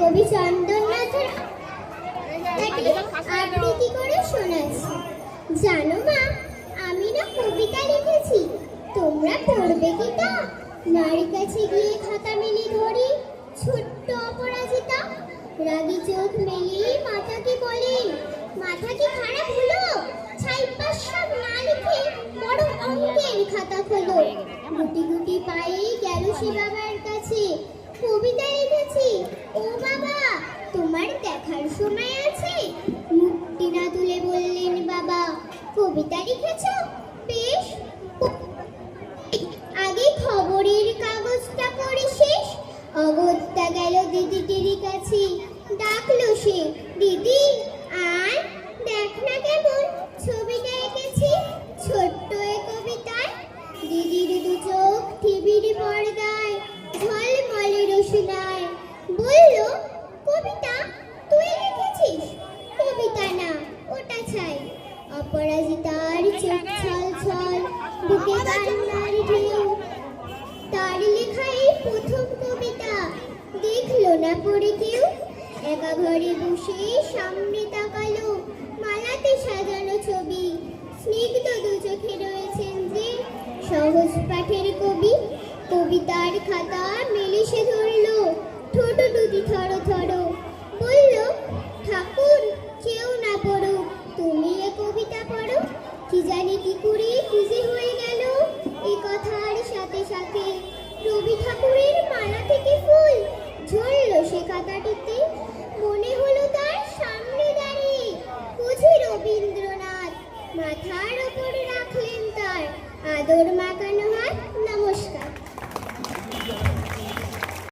কবি চন্দননাথের আবৃত্তি করে শোনাচ্ছি। জানো মা, আমি না কবিতা লিখেছি, তোমরা পড়বে কি তা? মার কাছে গিয়ে খাতা মেলে ধরি, ছোট্ট অপরাজিতা রাগী চোখ মেলিয়ে মাথাকে বলেন, মাথা কি খারাপ হলো? ছাইপাস সব না লিখে বড় অঙ্কের খাতা খোলো। গুটি গুটি পায়ে গেল সে বাবার কাছে, কবিতা লিখেছি। ও বাবা, তোমার দেখার সময় আছে? মুখটি না তুলে বললেন বাবা, কবিতা লিখেছ? বেশ, আগে খবরের কাগজটা পড়ে শেষ। অগত্যা গেল দিদিটির কাছে, ডাকলো সে, দিদি আর দেখ না কেমন ছবিটা এঁকেছি ছোট্ট এ কবিতায়। দিদির দু চোখ টিভির পর্দায় ঝলমলে রোশনায়। বলল, কবিতা তুই লিখেছিস? কবিতা না, ওটা ছাই। অপরাজিতার চোখ ছল ছল, বুকে কান্নার ঢেউ। তার লেখা এই প্রথম কবিতা, দেখলো না পড়ে কেউ। একা ঘরে বসে সামনে তাকালো মালাতে সাজানো ছবি। স্নিগ্ধ দু চোখে রয়েছেন যে সহজ পাঠের কবি। কবিতার খাতা মেলে সে ধরলো, ঠোঁট দুটি থর থর। বলল, ঠাকুর কেউ না পড়ো, তুমি এ কবিতা পড়ো। কি জানি কি করে খুঁজে হয়ে গেল এ কথার সাথে সাথে রবি ঠাকুরের মালা